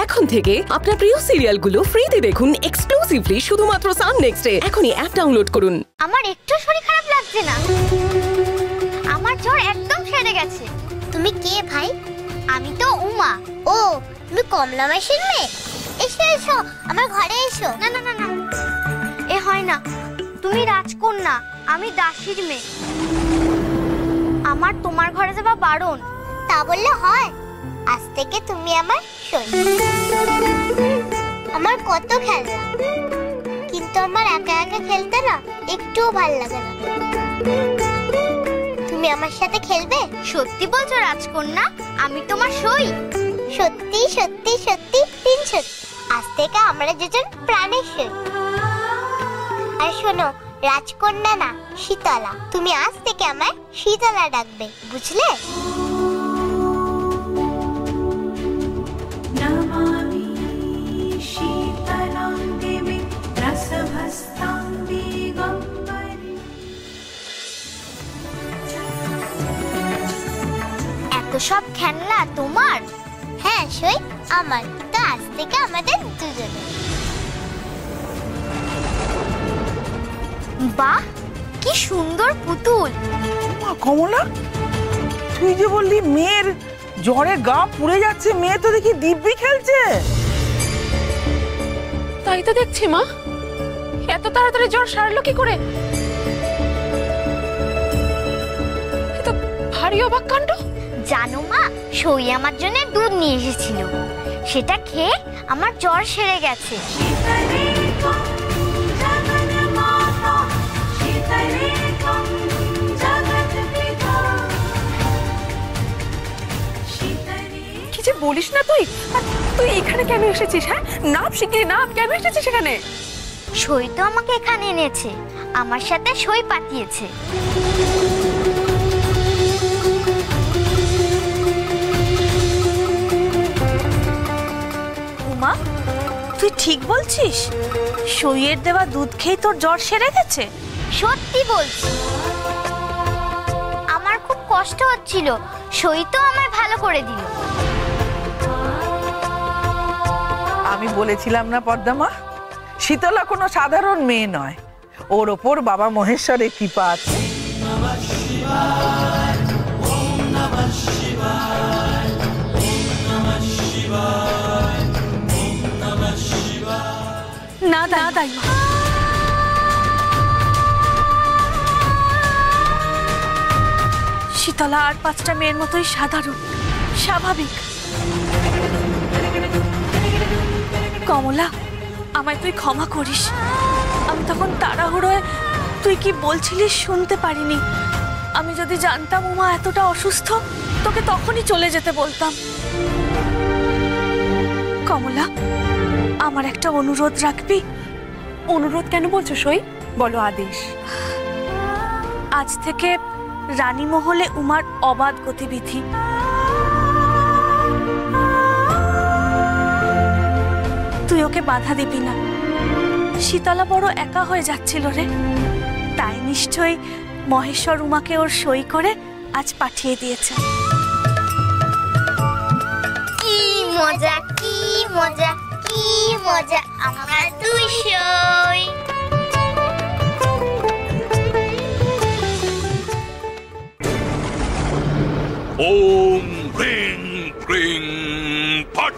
এখন থেকে আপনার প্রিয় সিরিয়ালগুলো ফ্রিতে দেখুন এক্সক্লুসিভলি শুধুমাত্র সান নেক্সটে। এখনই অ্যাপ ডাউনলোড করুন। আমার একটু শরীর খারাপ লাগছে না, আমার জ্বর একদম সেরে গেছে। তুমি কে ভাই? আমি তো উমা। ও, তুমি কমলা মাসির মেয়ে? এসো এসো, আমার ঘরে এসো। না না না না, এ হয় না, তুমি রাজকন্যা, আমি দাসীর মেয়ে। আমার তোমার ঘরে যাওয়া বারণ। তা বললে হয়? আজ থেকে তুমি আমার সই। আমার কত খেলনা, কিন্তু আমার একা একা খেলতে না একটুও ভালো লাগে না। তুমি আমার সাথে খেলবে? সত্যি বলছো রাজকন্যা? আমি তোমার সই। সত্যি সত্যি সত্যি, তিন সত্যি। আজ থেকে আমরা দুজন প্রাণের সই। আর শোনো, রাজকন্যা না, শীতলা। তুমি আজ থেকে আমায় শীতলা ডাকবে, বুঝলে? এত সব খেলনা তোমার? হ্যাঁ সই আমার, তো আজ থেকে আমাদের দুজনের। বাহ, কি সুন্দর পুতুল। কমলা, তুই যে বললি মেয়ের জ্বরে গা পুড়ে যাচ্ছে, মেয়ে তো দেখি দিব্যি খেলছে। তাই তো দেখছি মা, এত তাড়াতাড়ি জ্বর সারলো কি করে? এ তো ভারী অবাক কাণ্ড। জানো মা, সই আমার জন্য দুধ নিয়ে এসেছিল, সেটা খেয়ে আমার জ্বর সেরে গেছে। কি যে বলিস না তুই! তুই এখানে কেন এসেছিস? হ্যাঁ, নাম শিগগিরি নাম, কেন এসেছিস এখানে? সই তো আমাকে এখানে এনেছে, আমার সাথে সই পাঠিয়েছে। উমা, তুই ঠিক বলছিস? সইয়ের দেওয়া দুধ খেয়ে তোর জ্বর সেরে গেছে? সত্যি বলছি, আমার খুব কষ্ট হচ্ছিল, সই তো আমায় ভালো করে দিল। আমি বলেছিলাম না পদ্মা, শীতলা কোনো সাধারণ মেয়ে নয়, ওর ওপর বাবা মহেশ্বরের কৃপা আছে। না দাই মা, শীতলা আর 5টা মেয়ের মতোই সাধারণ, স্বাভাবিক। কমলা, আমায় তুই ক্ষমা করিস। আমি তখন তাড়াহুড়োয় তুই কি বলছিলিস শুনতে পারিনি। আমি যদি জানতাম উমা এতটা অসুস্থ, তোকে তখনই চলে যেতে বলতাম। কমলা, আমার একটা অনুরোধ রাখবি? অনুরোধ কেন বলছো সই? বলো আদেশ। আজ থেকে রানী মহলে উমার অবাধ গতিবিধি। তুই ওকে বাধা দিবি না। শীতলা বড় একা হয়ে যাচ্ছিল রে, তাই নিশ্চয়ই মহেশ্বর উমাকে ওর সই করে আজ পাঠিয়ে দিয়েছে। কি মজা, কি মজা, কি মজা, আমার দুই সই। ওম হ্রিং ক্রিং ফট।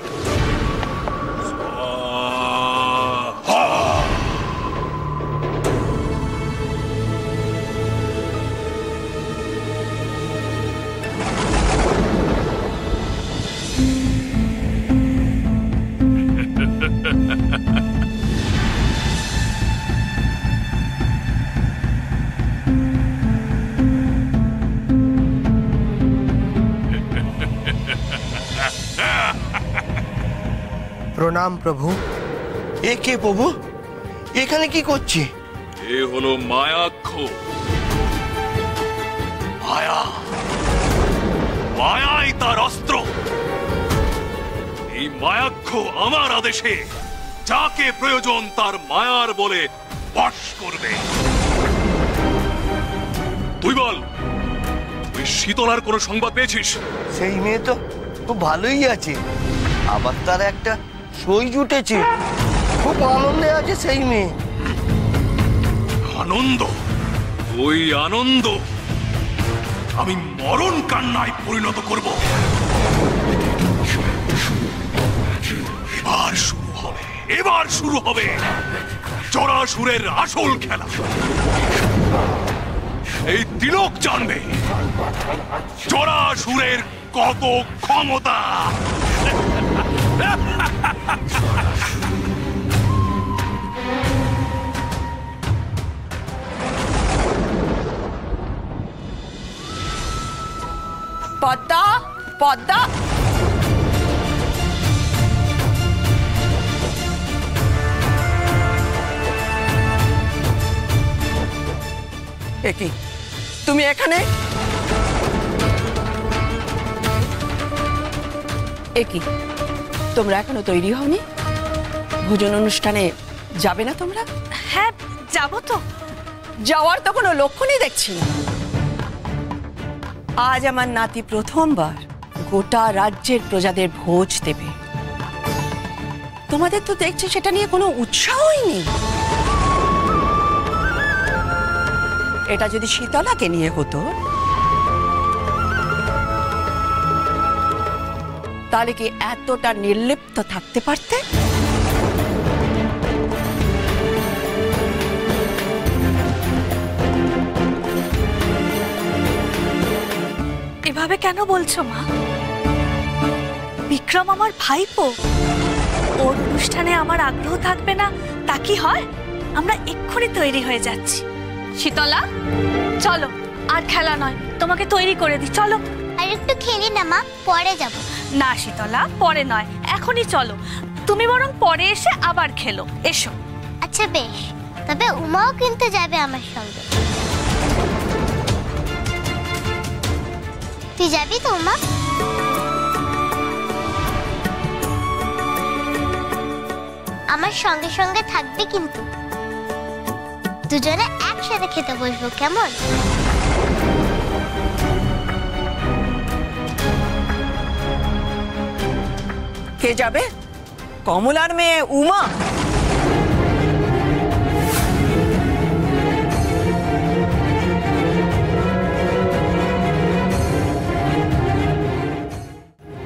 প্রণাম প্রভু। এ কে প্রভু? এখানে কি করছে? এ হলো মায়াক্ষ। মায়া, মায়াই তার অস্ত্র। এই মায়াক্ষ আমার আদেশে যাকে প্রয়োজন তার মায়ার বলে বশ করবে। তুই বল, তুই শীতলার কোনো সংবাদ পেয়েছিস? সেই মেয়ে তো খুব ভালোই আছে, আবার তার একটা সই জুটেছে, খুব আনন্দে আছে সেই মেয়ে। আনন্দ? ওই আনন্দ আমি মরণ কান্নায় পরিণত করব। এবার শুরু হবে জরাসুরের আসল খেলা। এই তিলক জানবে জরাসুরের কত ক্ষমতা। পদ্মা, পদ্মা, একি তুমি এখানে? একি তোমরা এখনো তৈরি হওনি? ভোজন অনুষ্ঠানে যাবে না তোমরা? হ্যাঁ যাবো তো। যাওয়ার তো কোনো লক্ষণই দেখছি না। আজ আমার নাতি প্রথমবার গোটা রাজ্যের প্রজাদের ভোজ দেবে। তোমাদের তো দেখছি সেটা নিয়ে কোনো উৎসাহই নেই। এটা যদি শীতলাকে নিয়ে হতো তাহলে কি এতটা নির্লিপ্ত থাকতে পারতে? এভাবে কেন বলছো মা? বিক্রম আমার ভাইপো, ওর অনুষ্ঠানে আমার আগ্রহ থাকবে না তা কি হয়? আমরা এক্ষুনি তৈরি হয়ে যাচ্ছি। শীতলা চলো, আর খেলা নয়, তোমাকে তৈরি করে দিই, চলো। আর একটু খেলি না মা, পরে যাব। না শীতলা, পরে নয়, এখনই চলো। তুমি বরং পরে এসে আবার খেলো, এসো। আচ্ছা বেশ, তবে উমাও কিন্তু যাবে আমার সঙ্গে। তুই যাবি তো উমা? আমার সঙ্গে সঙ্গে থাকবি কিন্তু। দুজনে একসাথে খেতে বসবো, কেমন? কে যাবে? কমলার মেয়ে উমা?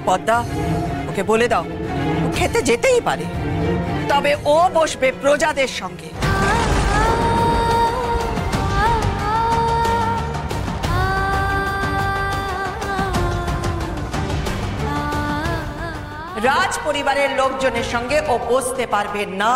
পদ্মা, ওকে বলে দাও ও খেতে যেতেই পারে, তবে ও বসবে প্রজাদের সঙ্গে। রাজ পরিবারের লোকজনের সঙ্গে ও বসতে পারবে না।